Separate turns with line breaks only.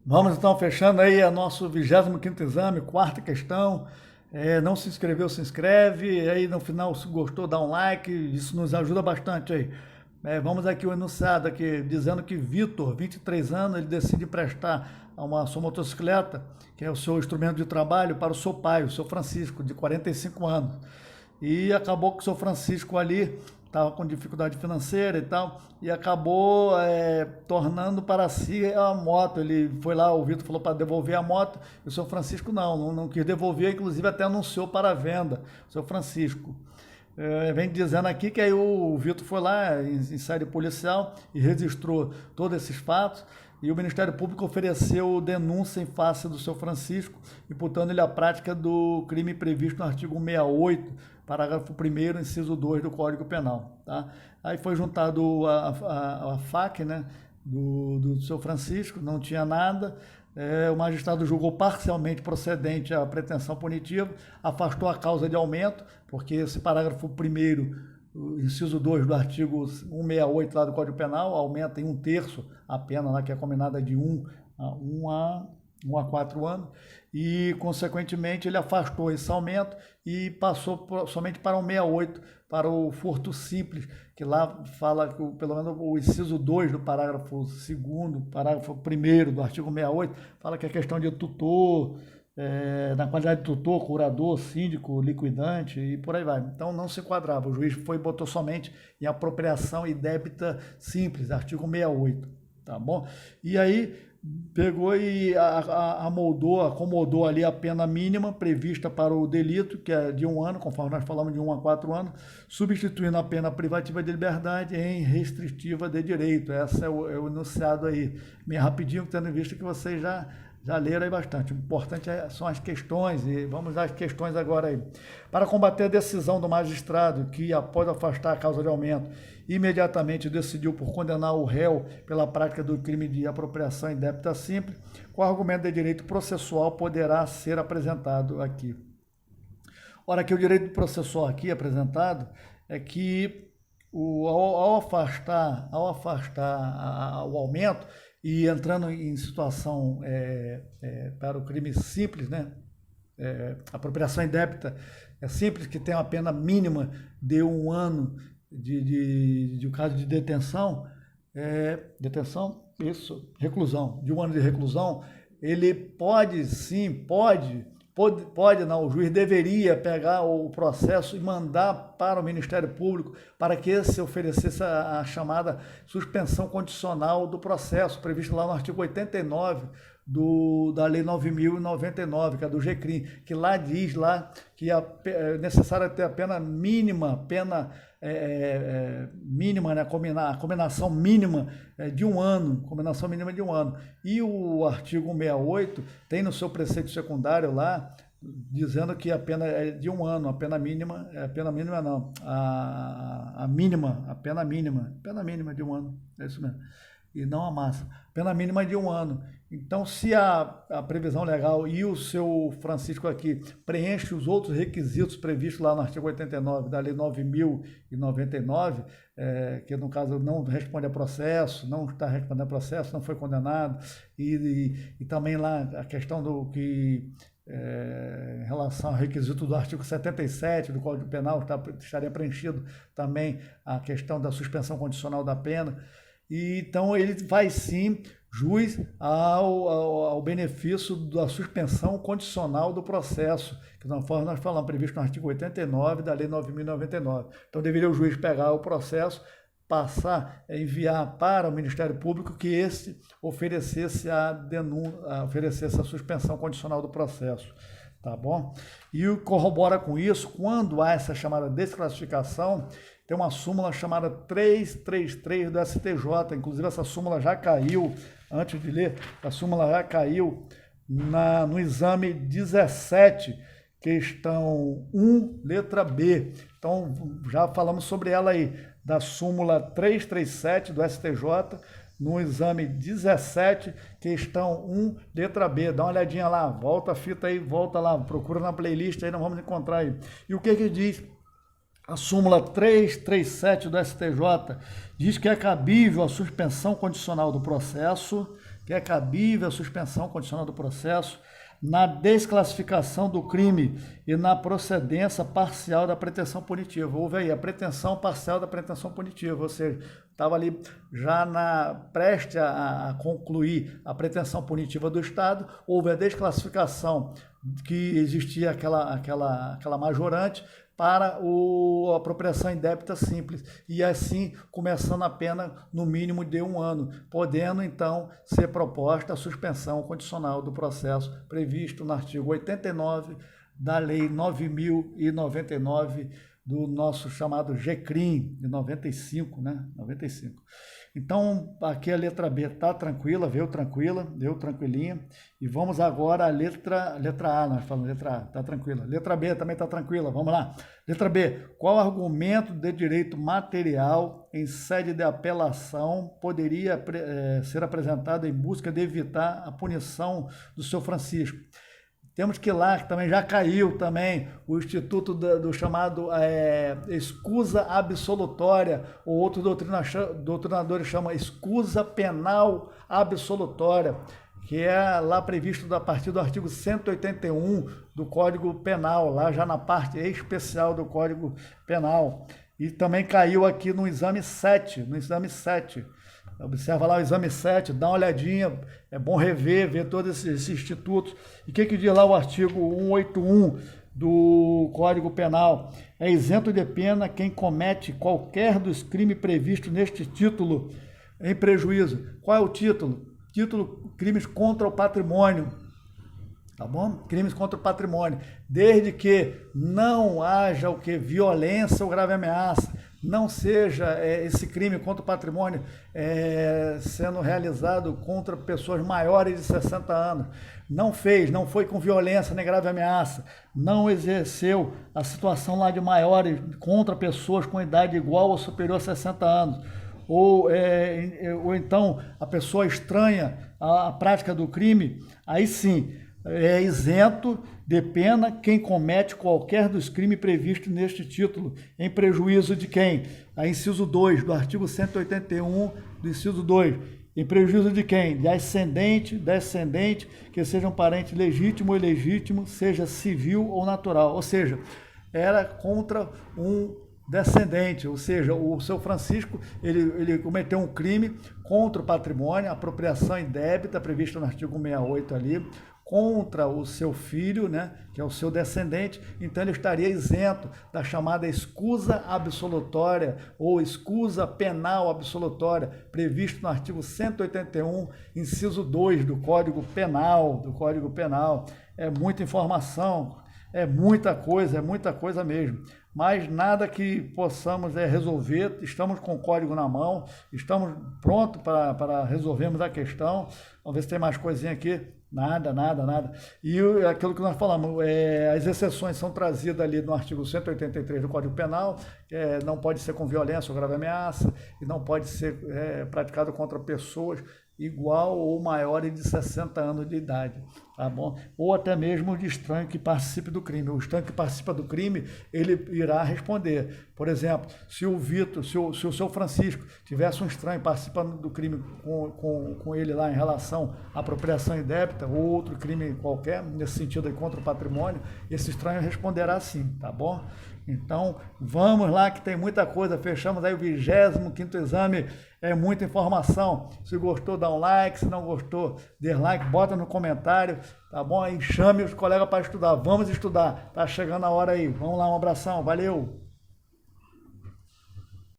Vamos então fechando aí o nosso 25º exame, quarta questão. Não se inscreveu, se inscreve. Aí no final, se gostou, dá um like. Isso nos ajuda bastante aí. Vamos aqui o enunciado aqui, dizendo que Vitor, 23 anos, ele decide emprestar uma sua motocicleta, que é o seu instrumento de trabalho, para o seu pai, o seu Francisco, de 45 anos. E acabou que o seu Francisco ali estava com dificuldade financeira e tal, e acabou tornando para si a moto. Ele foi lá, o Vitor falou para devolver a moto, e o seu Francisco não quis devolver, inclusive até anunciou para a venda, o seu Francisco. Vem dizendo aqui que aí o Vitor foi lá em sede policial e registrou todos esses fatos, e o Ministério Público ofereceu denúncia em face do seu Francisco, imputando ele a prática do crime previsto no artigo 168, parágrafo 1º, inciso 2 do Código Penal. Tá? Aí foi juntado a FAQ, né, do seu Francisco, não tinha nada. O magistrado julgou parcialmente procedente a pretensão punitiva, afastou a causa de aumento, porque esse parágrafo 1º, inciso 2 do artigo 168 lá do Código Penal, aumenta em 1/3 a pena lá, que é combinada de 1 a 4 anos, e consequentemente ele afastou esse aumento e passou somente para o 168, para o furto simples, que lá fala, pelo menos o inciso 2 do parágrafo 2º, parágrafo 1º do artigo 168, fala que é questão de tutor, na qualidade de tutor, curador, síndico, liquidante e por aí vai. Então não se enquadrava, o juiz botou somente em apropriação e débita simples, artigo 168, tá bom? E aí pegou e acomodou ali a pena mínima prevista para o delito, que é de 1 ano, conforme nós falamos, de 1 a 4 anos, substituindo a pena privativa de liberdade em restritiva de direito. Esse é o enunciado aí, meio rapidinho, tendo em vista que vocês já leram aí bastante. O importante são as questões, e vamos às questões agora aí. Para combater a decisão do magistrado, que após afastar a causa de aumento, imediatamente decidiu por condenar o réu pela prática do crime de apropriação indébita simples, com argumento de direito processual poderá ser apresentado aqui. Ora, que o direito processual aqui apresentado é que ao afastar o aumento, e entrando em situação para o crime simples, né? Apropriação indébita simples, que tem uma pena mínima de 1 ano de um caso de detenção, reclusão, de 1 ano de reclusão, ele pode sim, não, o juiz deveria pegar o processo e mandar para o Ministério Público para que esse oferecesse a chamada suspensão condicional do processo, previsto lá no artigo 89 da Lei 9.099, que é do GCRIM, que lá diz lá que é necessário ter a pena mínima, mínima, né, a combinação mínima de 1 ano, combinação mínima de 1 ano. E o artigo 168 tem no seu preceito secundário lá, dizendo que a pena é de 1 ano, a pena mínima não, a pena mínima de 1 ano, é isso mesmo, e não a massa, pena mínima de 1 ano. Então, se a previsão legal e o seu Francisco aqui preenche os outros requisitos previstos lá no artigo 89 da Lei 9.099, que no caso não responde a processo, não está respondendo a processo, não foi condenado, e também lá a questão do que em relação ao requisito do artigo 77 do Código Penal, estaria preenchido também a questão da suspensão condicional da pena. E então ele vai sim jus ao benefício da suspensão condicional do processo, que conforme nós falamos, previsto no artigo 89 da Lei 9.099. Então deveria o juiz pegar o processo, enviar para o Ministério Público que esse oferecesse oferecesse a suspensão condicional do processo. Tá bom? E corrobora com isso, quando há essa chamada desclassificação, tem uma súmula chamada 333 do STJ, inclusive essa súmula já caiu, antes de ler, a súmula já caiu no exame 17, questão 1, letra B. Então, já falamos sobre ela aí, da súmula 337 do STJ, no exame 17, questão 1, letra B. Dá uma olhadinha lá, volta a fita aí, volta lá, procura na playlist aí, nós vamos encontrar aí. E o que diz a súmula 337 do STJ? Diz que é cabível a suspensão condicional do processo, que é cabível a suspensão condicional do processo na desclassificação do crime e na procedência parcial da pretensão punitiva. Houve aí a pretensão parcial da pretensão punitiva, ou seja, estava ali já preste a concluir a pretensão punitiva do Estado, houve a desclassificação que existia aquela majorante para a apropriação indébita simples, e assim começando a pena no mínimo de 1 ano, podendo então ser proposta a suspensão condicional do processo previsto no artigo 89 da Lei 9.099 do nosso chamado GCRIM, de 95, né? 95. Então, aqui a letra B está tranquila, veio tranquilinha. E vamos agora à letra A, nós falamos letra A, está tranquila. Letra B também está tranquila, vamos lá. Letra B, qual argumento de direito material em sede de apelação poderia ser apresentado em busca de evitar a punição do seu Francisco? Temos que ir lá, que também já caiu também o instituto do chamado escusa absolutória, ou outros doutrinadores chamam escusa penal absolutória, que é lá previsto a partir do artigo 181 do Código Penal, lá já na parte especial do Código Penal. E também caiu aqui no exame 7, Observa lá o exame 7, dá uma olhadinha, é bom ver todos esses institutos. E o que diz lá o artigo 181 do Código Penal? É isento de pena quem comete qualquer dos crimes previstos neste título em prejuízo. Qual é o título? Título: crimes contra o patrimônio. Tá bom? Crimes contra o patrimônio. Desde que não haja o que? Violência ou grave ameaça. Não seja esse crime contra o patrimônio sendo realizado contra pessoas maiores de 60 anos. Não foi com violência nem grave ameaça. Não exerceu a situação lá de maiores contra pessoas com idade igual ou superior a 60 anos. Ou então a pessoa estranha a prática do crime, aí sim, é isento de pena quem comete qualquer dos crimes previstos neste título, em prejuízo de quem? A inciso 2 do artigo 181 do inciso 2. Em prejuízo de quem? De ascendente, descendente, que seja um parente legítimo ou ilegítimo, seja civil ou natural. Ou seja, era contra um descendente, ou seja, o seu Francisco, ele cometeu um crime contra o patrimônio, apropriação indébita, prevista no artigo 68 ali, contra o seu filho, né, que é o seu descendente, então ele estaria isento da chamada escusa absolutória ou escusa penal absolutória, previsto no artigo 181, inciso 2 do Código Penal, É muita informação, é muita coisa mesmo. Mas nada que possamos resolver, estamos com o código na mão, estamos prontos para resolvermos a questão. Vamos ver se tem mais coisinha aqui. Nada. E aquilo que nós falamos, as exceções são trazidas ali no artigo 183 do Código Penal, não pode ser com violência ou grave ameaça, e não pode ser praticado contra pessoas igual ou maiores de 60 anos de idade, tá bom? Ou até mesmo de estranho que participe do crime. O estranho que participa do crime, ele irá responder. Por exemplo, se o Vitor, se o seu Francisco tivesse um estranho participando do crime com ele lá em relação à apropriação indébita ou outro crime qualquer, nesse sentido aí contra o patrimônio, esse estranho responderá sim, tá bom? Então, vamos lá que tem muita coisa. Fechamos aí o 25º exame, muita informação. Se gostou, dá um like. Se não gostou, dê like, bota no comentário, tá bom? Aí chame os colegas para estudar. Vamos estudar, tá chegando a hora aí. Vamos lá, um abração, valeu!